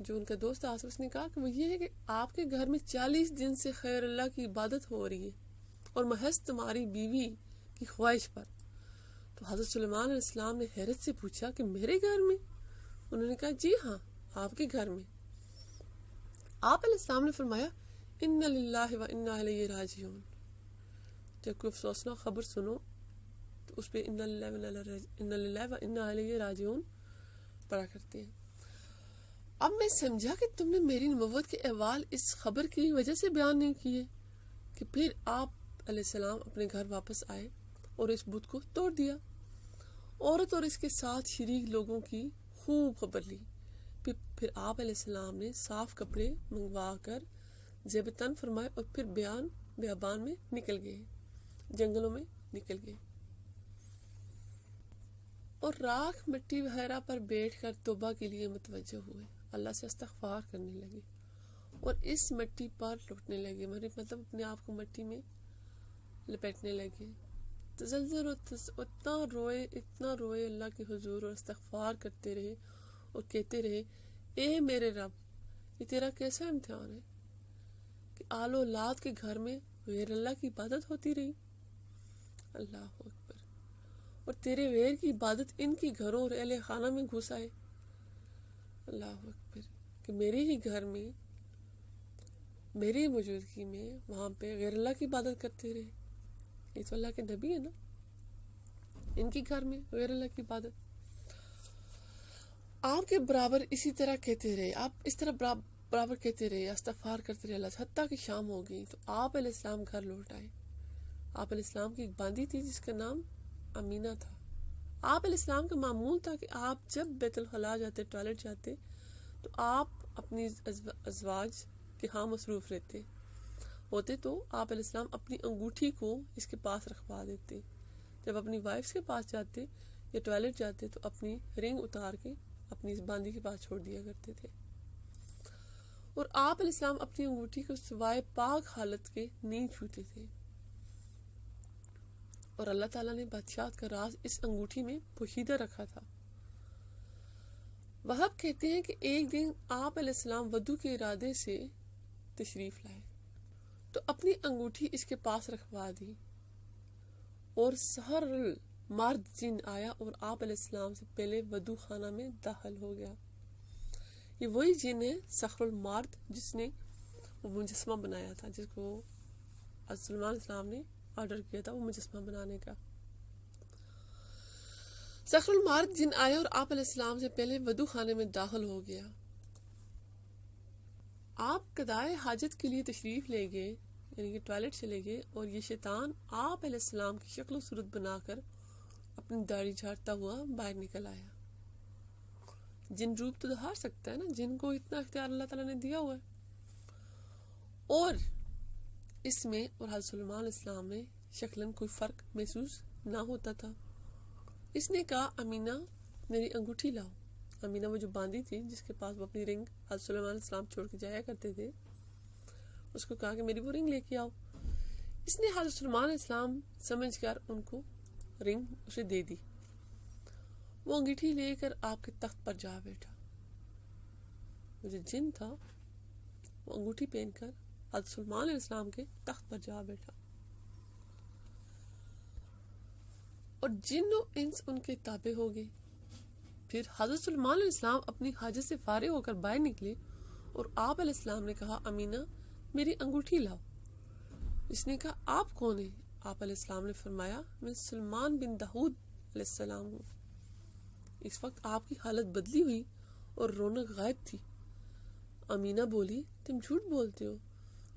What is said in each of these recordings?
جو ان کا دوست آصف، اس نے کہا کہ وہ یہ ہے کہ آپ کے گھر میں 40 دن سے خیر اللہ کی عبادت ہو رہی ہے اور محض تمہاری بیوی کی خواہش پر۔ تو حضرت سلیمان علیہ السلام نے حیرت سے پوچھا کہ میرے گھر میں؟ انہوں نے کہا جی ہاں، آپ کے گھر میں۔ آپ علیہ السلام نے فرمایا ان للہ و انا الیہ راجعون۔ جب کوئی افسوسناک خبر سنو تو اس پہ ان للہ و انا الیہ راجعون پڑھا کرتے ہیں۔ اب میں سمجھا کہ تم نے میری نبوت کے احوال اس خبر کی وجہ سے بیان نہیں کیے کہ پھر آپ علیہ السلام اپنے گھر واپس آئے اور اس بت کو توڑ دیا۔ عورت اور اس کے ساتھ شریک لوگوں کی خوب خبر لی۔ پھر آپ علیہ السلام نے صاف کپڑے منگوا کر زیب تن فرمائے اور پھر بیابان میں نکل گئے، جنگلوں میں نکل گئے، اور راکھ مٹی وغیرہ پر بیٹھ کر توبہ کے لیے متوجہ ہوئے، اللہ سے استغفار کرنے لگے اور اس مٹی پر لٹنے لگے، مطلب اپنے آپ کو مٹی میں لپیٹنے لگے، تزلزل اور اتنا روئے اللہ کے حضور اور استغفار کرتے رہے اور کہتے رہے اے میرے رب، یہ تیرا کیسا امتحان ہے کہ آل و اولاد کے گھر میں غیر اللہ کی عبادت ہوتی رہی، اللہ اکبر، اور تیرے غیر کی عبادت ان کی گھروں اور اہل خانہ میں گھس آئے، اللہ اکبر، کہ میرے ہی گھر میں میری موجودگی میں وہاں پہ غیر اللہ کی عبادت کرتے رہے، یہ تو اللہ کے نبی ہے نا، ان کے گھر میں غیر اللہ کی عبادت۔ آپ کے برابر اسی طرح کہتے رہے، آپ اس طرح برابر کہتے رہے، استغفار کرتے رہے اللہ، حتیٰ کہ شام ہو گئی تو آپ علیہ السلام گھر لوٹ آئے۔ آپ علیہ السلام کی ایک باندی تھی جس کا نام امینہ تھا۔ آپ علیہ السلام کا معمول تھا کہ آپ جب بیت الخلاء جاتے، ٹوائلٹ جاتے، تو آپ اپنی ازواج کے ہاں مصروف رہتے ہوتے، تو آپ علیہ السلام اپنی انگوٹھی کو اس کے پاس رکھوا دیتے۔ جب اپنی وائفس کے پاس جاتے یا ٹوائلٹ جاتے تو اپنی رنگ اتار کے اپنی اس باندی کے پاس چھوڑ دیا کرتے تھے، اور آپ علیہ السلام اپنی انگوٹھی کو سوائے پاک حالت کے نہیں چھوتے تھے، اور اللہ تعالیٰ نے بادشاہت کا راز اس انگوٹھی میں پوشیدہ رکھا تھا۔ وہب کہتے ہیں کہ ایک دن آپ علیہ السلام وضو کے ارادے سے تشریف لائے تو اپنی انگوٹھی اس کے پاس رکھوا دی، اور سحر المارد جن آیا اور آپ علیہ السلام سے پہلے وضو خانہ میں داخل ہو گیا۔ یہ وہی جن ہے سحر المارد جس نے وہ مجسمہ بنایا تھا، جس کو حضرت سلیمان علیہ السلام نے آرڈر کیا تھا وہ مجسمہ بنانے کا۔ سحر المارد جن آیا اور آپ علیہ السلام سے پہلے وضو خانے میں داخل ہو گیا۔ آپ قضائے حاجت کے لیے تشریف لے گئے، یعنی کہ ٹوائلٹ چلے گئے، اور یہ شیطان آپ علیہ السلام کی شکل و صورت بنا کر اپنی داڑھی جھاڑتا ہوا باہر نکل آیا۔ جن روپ تو دھار سکتا ہے نا، جن کو اتنا اختیار اللہ تعالیٰ نے دیا ہوا ہے، اور اس میں اور حضرت سلیمان علیہ السلام نے شکلاً کوئی فرق محسوس نہ ہوتا تھا۔ اس نے کہا امینہ میری انگوٹھی لاؤ۔ امینہ وہ جو باندی تھی جس کے پاس وہ اپنی رنگ حضرت سلیمان علیہ السلام چھوڑ کے جایا کرتے تھے، اس کو کہا کہ میری وہ رنگ لے کے آؤ۔ اس نے حضرت سلیمان علیہ السلام سمجھ کر ان کو رنگ اسے دے دی۔ وہ انگیٹھی لے کر آپ کے تخت پر جا بیٹھا۔ وہ جو جن تھا وہ انگوٹھی پہن کر حضرت سلیمان علیہ السلام کے تخت پر جا بیٹھا، اور جن و انس ان کے تابع ہو گئے۔ پھر حضرت سلیمان علیہ السلام اپنی حاجت سے فارغ ہو کر باہر نکلے، اور آپ علیہ السلام نے کہا امینہ میری انگوٹھی لاؤ۔ اس نے کہا آپ کون ہیں؟ آپ علیہ السلام نے فرمایا میں سلیمان بن داؤد علیہ السلام ہوں۔ اس وقت آپ کی حالت بدلی ہوئی اور رونق غائب تھی۔ امینہ بولی تم جھوٹ بولتے ہو،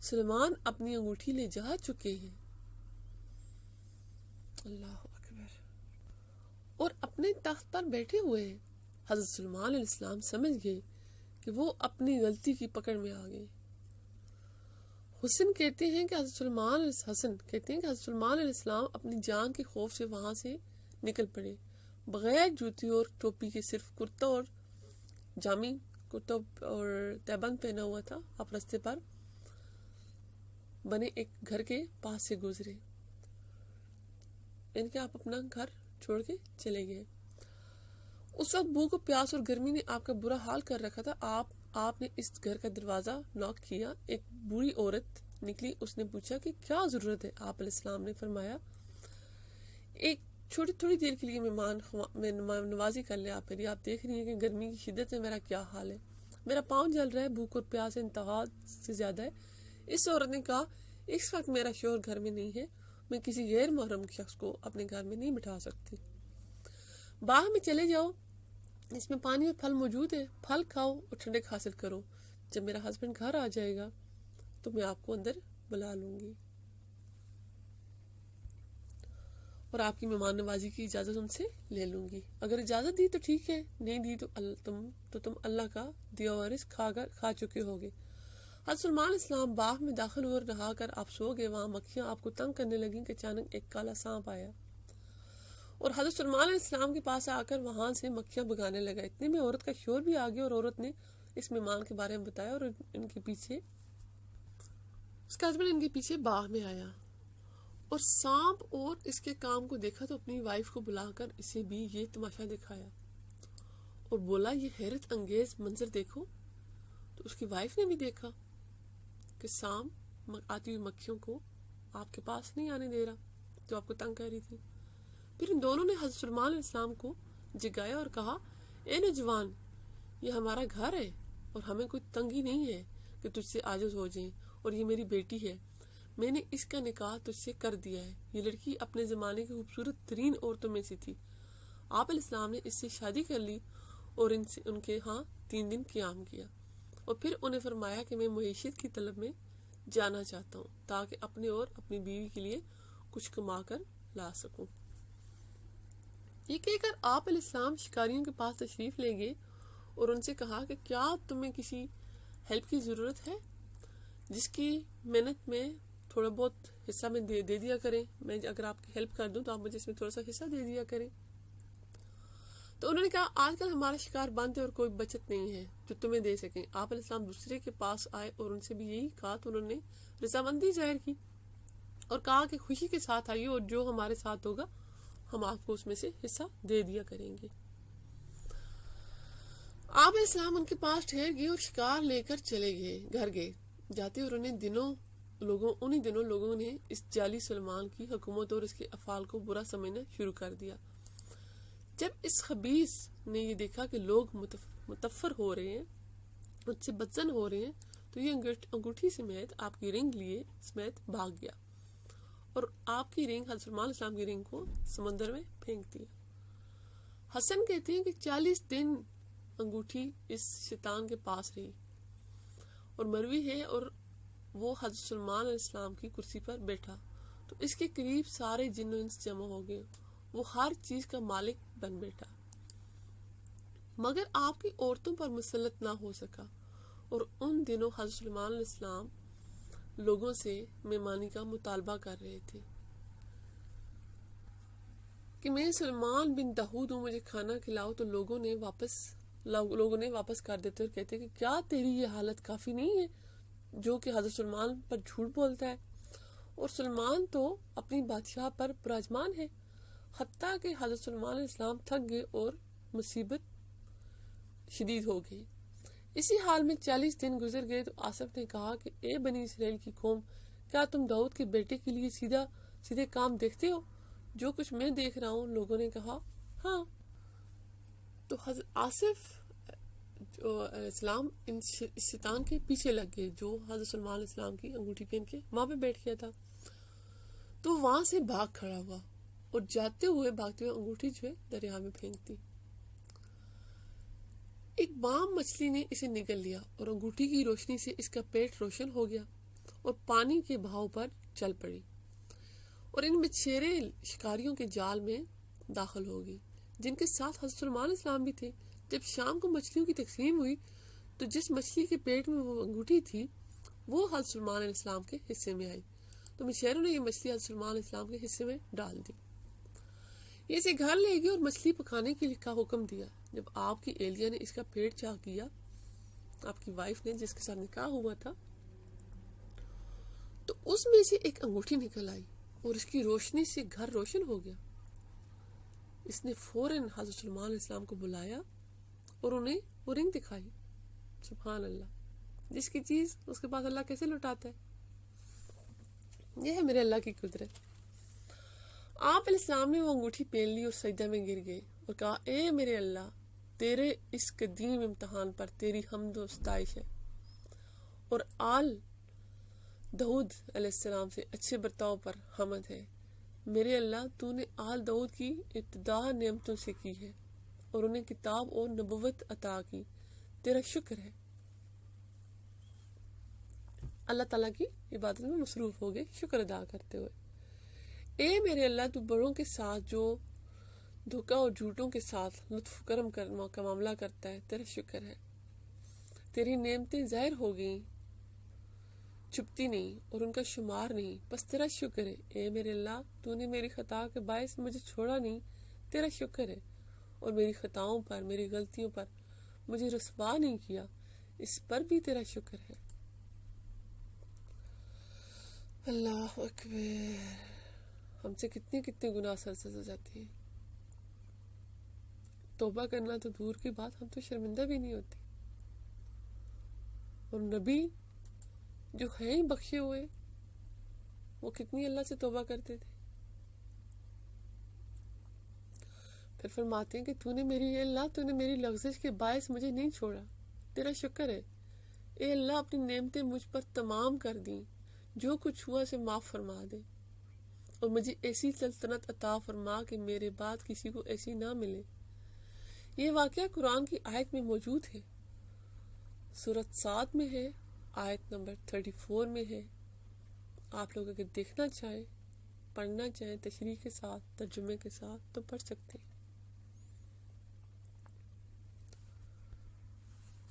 سلیمان اپنی انگوٹھی لے جا چکے ہیں۔ اللہ اکبر، اور اپنے تخت پر بیٹھے ہوئے ہیں۔ حضرت سلیمان علیہ السلام سمجھ گئے کہ وہ اپنی غلطی کی پکڑ میں آ گئے۔ حسن کہتے ہیں کہ حضرت سلیمان علیہ السلام اپنی جان کے خوف سے وہاں سے نکل پڑے، بغیر جوتی اور ٹوپی کے، صرف کرتا اور تیبند پہنا ہوا تھا۔ آپ راستے پر بنے ایک گھر کے پاس سے گزرے، یعنی کہ آپ اپنا گھر چھوڑ کے چلے گئے۔ اس وقت بھوک و پیاس اور گرمی نے آپ کا برا حال کر رکھا تھا۔ آپ آپ نے اس گھر کا دروازہ ناک کیا، ایک بوڑھی عورت نکلی، اس نے پوچھا کہ کیا ضرورت ہے؟ آپ علیہ السلام نے فرمایا ایک تھوڑی دیر کے لیے مہمان نوازی کر لیں آپ میری، آپ دیکھ رہی ہیں کہ گرمی کی شدت میں میرا کیا حال ہے، میرا پاؤں جل رہا ہے، بھوک اور پیاس انتہا سے زیادہ ہے۔ اس عورت نے کہا اس وقت میرا شوہر گھر میں نہیں ہے، میں کسی غیر محرم شخص کو اپنے گھر میں نہیں بٹھا سکتی۔ باغ میں چلے جاؤ، اس میں پانی اور پھل موجود ہے، پھل کھاؤ اور ٹھنڈک حاصل کرو، جب میرا ہسبینڈ گھر آ جائے گا تو میں آپ کو اندر بلا لوں گی اور آپ کی مہمان نوازی کی اجازت ان سے لے لوں گی۔ اگر اجازت دی تو ٹھیک ہے، نہیں دی تو تم اللہ کا دیا ہوا رزق کھا چکے ہوگے۔ حضرت سلمان علیہ السلام باغ میں داخل ہوئے اور نہا کر آپ سو گئے۔ وہاں مکھیاں آپ کو تنگ کرنے لگیں کہ اچانک ایک کالا سانپ آیا اور حضرت سلمان علیہ السلام کے پاس آ کر وہاں سے مکھیاں بھگانے لگا۔ اتنے میں عورت کا شوہر بھی آ گیا اور عورت نے اس مہمان کے بارے میں بتایا اور اس کا ہسبینڈ ان کے پیچھے باغ میں آیا اور سانپ اور اس کے کام کو دیکھا تو اپنی وائف کو بلا کر اسے بھی یہ تماشا دکھایا اور بولا یہ حیرت انگیز منظر دیکھو۔ تو اس کی وائف نے بھی دیکھا کہ سانپ آتی ہوئی مکھیوں کو آپ کے پاس نہیں آنے دے رہا جو آپ کو تنگ کر رہی تھی۔ پھر ان دونوں نے حضرت سلمان علیہ السلام کو جگایا اور کہا اے نوجوان، یہ ہمارا گھر ہے اور ہمیں کوئی تنگی نہیں ہے کہ تجھ سے عاجز ہو جائیں، اور یہ میری بیٹی ہے، میں نے اس کا نکاح تجھ سے کر دیا ہے۔ یہ لڑکی اپنے زمانے کی خوبصورت ترین عورتوں میں سے تھی۔ آپ علیہ السلام نے اس سے شادی کر لی اور ان کے ہاں 3 دن قیام کیا اور پھر انہیں فرمایا کہ میں معیشت کی طلب میں جانا چاہتا ہوں تاکہ اپنے اور اپنی بیوی کے لیے کچھ کما کر لا سکوں۔ یہ کہہ کر آپ علیہ السلام شکاریوں کے پاس تشریف لے گئے اور ان سے کہا کہ کیا تمہیں کسی ہیلپ کی ضرورت ہے جس کی محنت میں تھوڑا بہت حصہ میں دے دیا کریں، میں اگر آپ کی ہیلپ کر دوں تو آپ مجھے اس میں تھوڑا سا حصہ دے دیا کریں۔ تو انہوں نے کہا آج کل ہمارا شکار بند ہے اور کوئی بچت نہیں ہے جو تمہیں دے سکیں۔ آپ علیہ السلام دوسرے کے پاس آئے اور ان سے بھی یہی کہا تو انہوں نے رضامندی ظاہر کی اور کہا کہ خوشی کے ساتھ آئیے اور جو ہمارے ساتھ ہوگا ہم آپ کو اس میں سے حصہ دے دیا کریں گے۔ آپ علیہ السلام ان کے پاس ٹھہر گئے اور شکار لے کر چلے گھر گئے جاتے اور انہی دنوں لوگوں نے اس جعلی سلمان کی حکومت اور اس کے افعال کو برا سمجھنا شروع کر دیا۔ جب اس خبیث نے یہ دیکھا کہ لوگ متفر ہو رہے ہیں، مجھ سے بدزن ہو رہے ہیں، تو یہ انگوٹھی سمیت آپ کی رنگ لیے سمیت بھاگ گیا اور آپ کی رنگ حضرت سلمان علیہ السلام کی رنگ کو سمندر میں پھینک دیا۔ حسن کہتے ہیں کہ 40 دن انگوٹھی اس شیطان کے پاس رہی، اور مروی ہے اور وہ حضرت سلمان علیہ السلام کی کرسی پر بیٹھا تو اس کے قریب سارے جن و انس جمع ہو گئے، وہ ہر چیز کا مالک بن بیٹھا مگر آپ کی عورتوں پر مسلط نہ ہو سکا۔ اور ان دنوں حضرت سلمان علیہ السلام لوگوں سے مہمانی کا مطالبہ کر رہے تھے کہ میں سلمان بن داؤد ہوں، مجھے کھانا کھلاؤ، تو لوگوں نے واپس کر دیتے اور کہتے کہ کیا تیری یہ حالت کافی نہیں ہے جو کہ حضرت سلمان پر جھوٹ بولتا ہے؟ اور سلمان تو اپنی بادشاہ پر براجمان ہے۔ حتیٰ کہ حضرت سلمان علیہ السلام تھک گئے اور مصیبت شدید ہو گئی۔ اسی حال میں 40 دن گزر گئے تو آصف نے کہا کہ اے بنی اسرائیل کی قوم، کیا تم داؤد کے بیٹے کے لیے سیدھے کام دیکھتے ہو جو کچھ میں دیکھ رہا ہوں؟ لوگوں نے کہا ہاں۔ تو حضرت آصف اسلام ان شیطان کے پیچھے لگ گئے جو حضرت سلمان علیہ السلام کی انگوٹھی پہن کے وہاں پہ بیٹھ گیا تھا، تو وہاں سے بھاگ کھڑا ہوا اور بھاگتے ہوئے انگوٹھی جو ہے دریا میں پھینک دی۔ ایک بام مچھلی نے اسے نگل لیا اور انگوٹھی کی روشنی سے اس کا پیٹ روشن ہو گیا اور پانی کے بہاؤ پر چل پڑی اور ان مچھیریں شکاریوں کے جال میں داخل ہو گئی جن کے ساتھ حضرت سلمان علیہ السلام بھی تھے۔ جب شام کو مچھلیوں کی تقسیم ہوئی تو جس مچھلی کے پیٹ میں وہ انگوٹھی تھی وہ حضرت سلمان علیہ السلام کے حصے میں آئی، تو مچھیروں نے یہ مچھلی حضرت سلمان علیہ السلام کے حصے میں ڈال دی۔ یہ اسے گھر لے گئے اور مچھلی پکانے کے لیے کا حکم دیا۔ جب آپ کی اہلیہ نے اس کا پیٹ چاک کیا، آپ کی وائف نے جس کے ساتھ نکاح ہوا تھا، تو اس میں سے ایک انگوٹھی نکل آئی اور اس کی روشنی سے گھر روشن ہو گیا۔ اس نے فوراً حضرت سلمان علیہ السلام کو بلایا اور انہیں وہ رنگ دکھائی سبحان اللہ، جس کی چیز اس کے پاس اللہ کیسے لوٹاتا ہے. یہ ہے میرے اللہ کی قدرت. آپ علیہ السلام نے وہ انگوٹھی پہن لی اور سجدہ میں گر گئے اور کہا اے میرے اللہ، تیرے اس قدیم امتحان پر تیری حمد و ستائش ہے اور آل داؤد علیہ السلام سے اچھے برتاؤ پر حمد ہے. میرے اللہ، تو نے آل داؤد کی ابتدا نعمتوں سے کی ہے اور انہیں کتاب اور نبوت عطا کی. تیرا شکر ہے. اللہ تعالیٰ کی عبادت میں مصروف ہو گئے شکر ادا کرتے ہوئے. اے میرے اللہ، تو بڑوں کے ساتھ جو دھوکہ اور جھوٹوں کے ساتھ لطف کرم کا معاملہ کرتا ہے، تیرا شکر ہے. تیری نعمتیں ظاہر ہو گئیں، چھپتی نہیں اور ان کا شمار نہیں، بس تیرا شکر ہے. اے میرے اللہ، تو نے میری خطا کے باعث مجھے چھوڑا نہیں، تیرا شکر ہے. اور میری خطاؤں پر، میری غلطیوں پر مجھے رسوا نہیں کیا، اس پر بھی تیرا شکر ہے. اللہ اکبر. ہم سے کتنے کتنے گناہ سرزد ہو جاتے ہیں. توبہ کرنا تو دور کی بات، ہم تو شرمندہ بھی نہیں ہوتے. اور نبی جو ہیں بخشے ہوئے، وہ کتنی اللہ سے توبہ کرتے تھے. پھر فرماتے ہیں کہ تو نے میری لغزش کے باعث مجھے نہیں چھوڑا، تیرا شکر ہے. اے اللہ، اپنی نعمتیں مجھ پر تمام کر دیں، جو کچھ ہوا اسے معاف فرما دے اور مجھے ایسی سلطنت عطا فرما کہ میرے بعد کسی کو ایسی نہ ملے. یہ واقعہ قرآن کی آیت میں موجود ہے، سورۃ 7 میں ہے، آیت نمبر 34 میں ہے. آپ لوگ اگر دیکھنا چاہیں، پڑھنا چاہیں تشریح کے ساتھ، ترجمے کے ساتھ، تو پڑھ سکتے ہیں.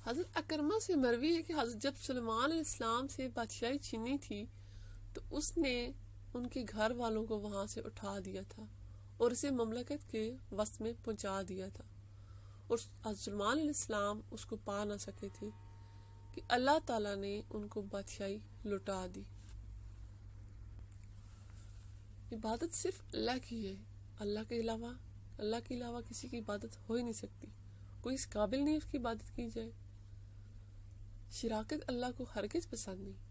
حضرت اکرمہ سے مروی ہے کہ حضرت جب سلیمان علیہ السلام سے بادشاہی چھینی تھی تو اس نے ان کے گھر والوں کو وہاں سے اٹھا دیا تھا اور اسے مملکت کے وسط میں پہنچا دیا تھا، اور حضرت سلیمان علیہ السلام اس کو پا نہ سکے تھے کہ اللہ تعالیٰ نے ان کو بادشاہی لوٹا دی. عبادت صرف اللہ کی ہے، اللہ کے علاوہ کسی کی عبادت ہو ہی نہیں سکتی. کوئی اس قابل نہیں اس کی عبادت کی جائے. شراکت اللہ کو ہرگز پسند نہیں.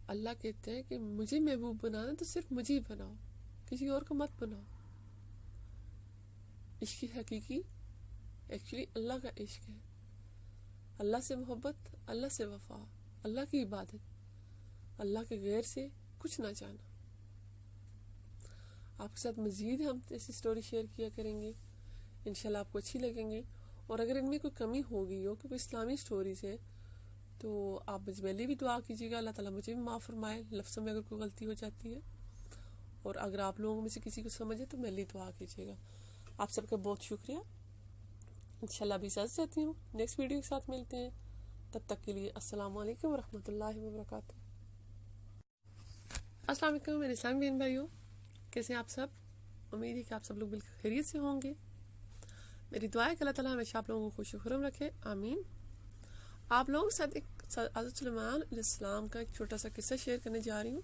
اللہ کہتے ہیں کہ مجھے محبوب بنانا تو صرف مجھے ہی بناؤ، کسی اور کو مت بناؤ. عشق حقیقی ایکچولی اللہ کا عشق ہے، اللہ سے محبت، اللہ سے وفا، اللہ کی عبادت، اللہ کے غیر سے کچھ نہ جانا. آپ کے ساتھ مزید ہم ایسی سٹوری شیئر کیا کریں گے، انشاءاللہ آپ کو اچھی لگیں گے. اور اگر ان میں کوئی کمی ہو گئی ہو کہ کوئی اسلامی سٹوریز ہیں تو آپ میرے لیے بھی دعا کیجیے گا، اللہ تعالیٰ مجھے بھی معاف فرمائے لفظوں میں اگر کوئی غلطی ہو جاتی ہے. اور اگر آپ لوگوں میں سے کسی کو سمجھے تو میرے لیے دعا کیجیے گا. آپ سب کا بہت شکریہ. انشاءاللہ بھی اجازت چاہتی ہوں، نیکسٹ ویڈیو کے ساتھ ملتے ہیں. تب تک کے لیے السلام علیکم ورحمۃ اللہ وبرکاتہ. السلام علیکم میرے اسلامی بہن بھائیوں، کیسے ہیں آپ سب؟ امید ہے کہ آپ سب لوگ بالکل خیریت سے ہوں گے. میری دعا ہے کہ اللہ تعالیٰ ہمیشہ آپ لوگوں کو خوش و خرم رکھے، آمین. آپ لوگوں کے ساتھ ایک حضرت سلیمان علیہ السلام کا ایک چھوٹا سا قصہ شیئر کرنے جا رہی ہوں.